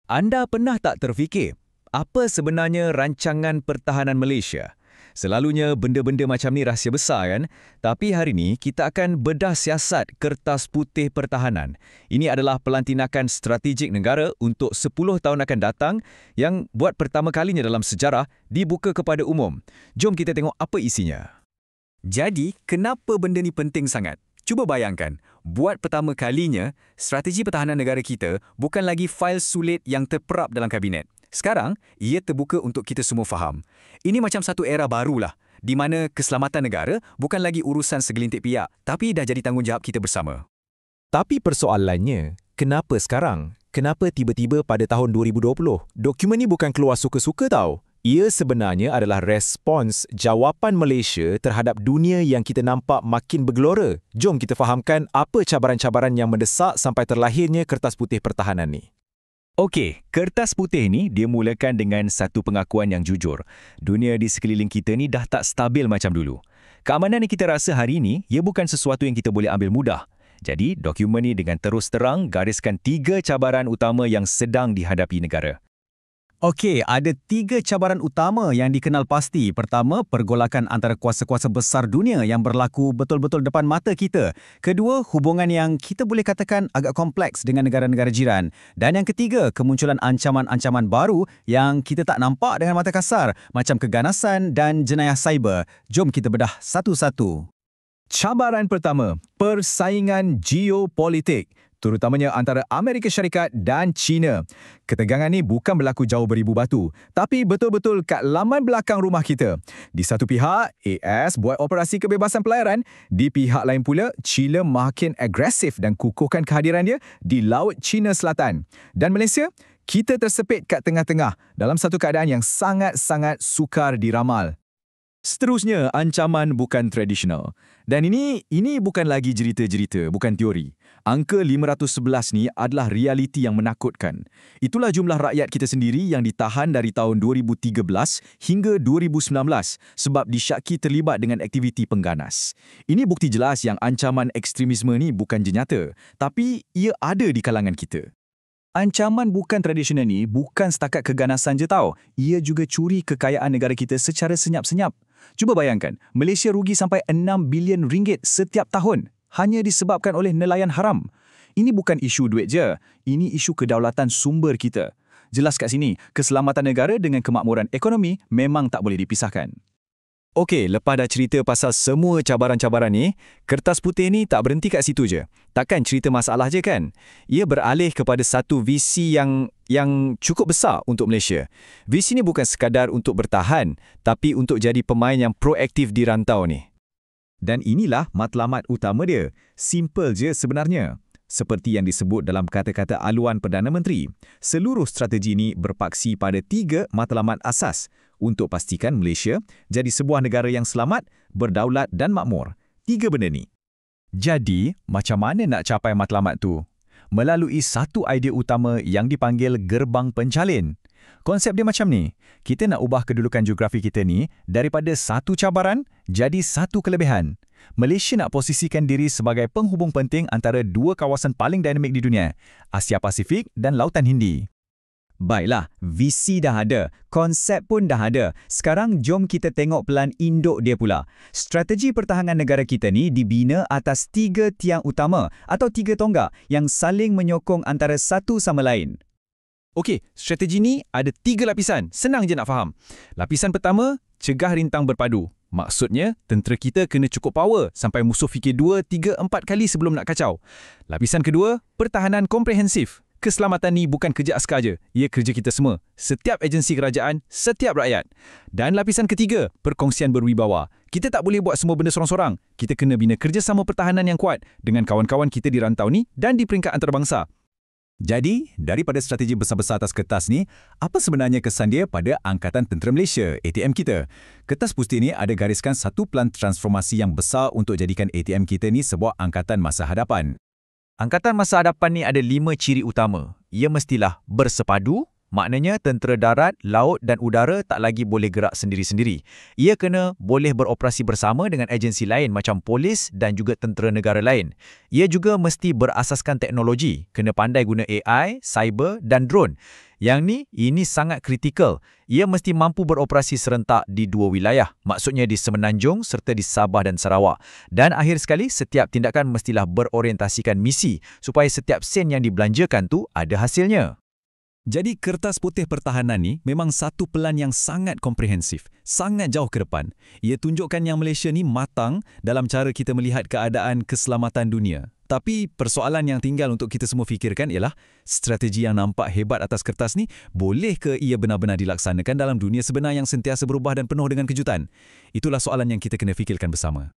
Anda pernah tak terfikir, apa sebenarnya rancangan pertahanan Malaysia? Selalunya benda-benda macam ni rahsia besar kan? Tapi hari ini kita akan bedah siasat Kertas Putih Pertahanan. Ini adalah pelantinakan strategik negara untuk 10 tahun akan datang yang buat pertama kalinya dalam sejarah dibuka kepada umum. Jom kita tengok apa isinya. Jadi, kenapa benda ni penting sangat? Cuba bayangkan, buat pertama kalinya, strategi pertahanan negara kita bukan lagi fail sulit yang terperap dalam kabinet. Sekarang, ia terbuka untuk kita semua faham. Ini macam satu era barulah, di mana keselamatan negara bukan lagi urusan segelintir pihak, tapi dah jadi tanggungjawab kita bersama. Tapi persoalannya, kenapa sekarang? Kenapa tiba-tiba pada tahun 2020? Dokumen ni bukan keluar suka-suka tau. Ia sebenarnya adalah respons jawapan Malaysia terhadap dunia yang kita nampak makin bergelora. Jom kita fahamkan apa cabaran-cabaran yang mendesak sampai terlahirnya Kertas Putih Pertahanan ni. Okey, Kertas Putih ni dia mulakan dengan satu pengakuan yang jujur. Dunia di sekeliling kita ni dah tak stabil macam dulu. Keamanan yang kita rasa hari ini, ia bukan sesuatu yang kita boleh ambil mudah. Jadi, dokumen ni dengan terus terang gariskan 3 cabaran utama yang sedang dihadapi negara. Okey, ada 3 cabaran utama yang dikenal pasti. Pertama, pergolakan antara kuasa-kuasa besar dunia yang berlaku betul-betul depan mata kita. Kedua, hubungan yang kita boleh katakan agak kompleks dengan negara-negara jiran. Dan yang ketiga, kemunculan ancaman-ancaman baru yang kita tak nampak dengan mata kasar, macam keganasan dan jenayah cyber. Jom kita bedah satu-satu. Cabaran pertama, persaingan geopolitik, terutamanya antara Amerika Syarikat dan China. Ketegangan ni bukan berlaku jauh beribu batu, tapi betul-betul kat laman belakang rumah kita. Di satu pihak, AS buat operasi kebebasan pelayaran. Di pihak lain pula, China makin agresif dan kukuhkan kehadiran dia di Laut Cina Selatan. Dan Malaysia, kita tersepit kat tengah-tengah dalam satu keadaan yang sangat-sangat sukar diramal. Seterusnya, ancaman bukan tradisional. Dan ini bukan lagi cerita-cerita, bukan teori. Angka 511 ni adalah realiti yang menakutkan. Itulah jumlah rakyat kita sendiri yang ditahan dari tahun 2013 hingga 2019 sebab disyaki terlibat dengan aktiviti pengganas. Ini bukti jelas yang ancaman ekstremisme ni bukan je nyata, tapi ia ada di kalangan kita. Ancaman bukan tradisional ni bukan setakat keganasan je tau. Ia juga curi kekayaan negara kita secara senyap-senyap. Cuba bayangkan, Malaysia rugi sampai 6 bilion ringgit setiap tahun hanya disebabkan oleh nelayan haram. Ini bukan isu duit je, ini isu kedaulatan sumber kita. Jelas kat sini, keselamatan negara dengan kemakmuran ekonomi memang tak boleh dipisahkan. Okey, lepas dah cerita pasal semua cabaran-cabaran ni, Kertas Putih ni tak berhenti kat situ je. Takkan cerita masalah je kan? Ia beralih kepada satu visi yang cukup besar untuk Malaysia. Visi ni bukan sekadar untuk bertahan, tapi untuk jadi pemain yang proaktif di rantau ni. Dan inilah matlamat utama dia. Simple je sebenarnya. Seperti yang disebut dalam kata-kata aluan Perdana Menteri, seluruh strategi ini berpaksi pada 3 matlamat asas untuk pastikan Malaysia jadi sebuah negara yang selamat, berdaulat dan makmur. 3 benda ni. Jadi, macam mana nak capai matlamat tu? Melalui satu idea utama yang dipanggil gerbang pencalin. Konsep dia macam ni, kita nak ubah kedudukan geografi kita ni daripada satu cabaran jadi satu kelebihan. Malaysia nak posisikan diri sebagai penghubung penting antara 2 kawasan paling dinamik di dunia, Asia Pasifik dan Lautan Hindi. Baiklah, visi dah ada, konsep pun dah ada. Sekarang jom kita tengok pelan induk dia pula. Strategi pertahanan negara kita ni dibina atas 3 tiang utama atau 3 tonggak yang saling menyokong antara satu sama lain. Okey, strategi ni ada 3 lapisan. Senang je nak faham. Lapisan pertama, cegah rintang berpadu. Maksudnya, tentera kita kena cukup power sampai musuh fikir 2, 3, 4 kali sebelum nak kacau. Lapisan kedua, pertahanan komprehensif. Keselamatan ni bukan kerja askar je. Ia kerja kita semua. Setiap agensi kerajaan, setiap rakyat. Dan lapisan ketiga, perkongsian berwibawa. Kita tak boleh buat semua benda sorang-sorang. Kita kena bina kerjasama pertahanan yang kuat dengan kawan-kawan kita di rantau ni dan di peringkat antarabangsa. Jadi, daripada strategi besar-besar atas kertas ni, apa sebenarnya kesan dia pada Angkatan Tentera Malaysia, ATM kita? Kertas Putih ni ada gariskan satu pelan transformasi yang besar untuk jadikan ATM kita ni sebuah angkatan masa hadapan. Angkatan masa hadapan ni ada 5 ciri utama. Ia mestilah bersepadu, Maknanya tentera darat, laut dan udara tak lagi boleh gerak sendiri-sendiri. Ia kena boleh beroperasi bersama dengan agensi lain macam polis dan juga tentera negara lain. Ia juga mesti berasaskan teknologi, kena pandai guna AI, cyber dan drone. Ini sangat kritikal. Ia mesti mampu beroperasi serentak di 2 wilayah, maksudnya di Semenanjung serta di Sabah dan Sarawak. Dan akhir sekali, setiap tindakan mestilah berorientasikan misi supaya setiap sen yang dibelanjakan tu ada hasilnya. Jadi kertas putih pertahanan ni memang satu pelan yang sangat komprehensif, sangat jauh ke depan. Ia tunjukkan yang Malaysia ni matang dalam cara kita melihat keadaan keselamatan dunia. Tapi persoalan yang tinggal untuk kita semua fikirkan ialah strategi yang nampak hebat atas kertas ni, boleh ke ia benar-benar dilaksanakan dalam dunia sebenar yang sentiasa berubah dan penuh dengan kejutan? Itulah soalan yang kita kena fikirkan bersama.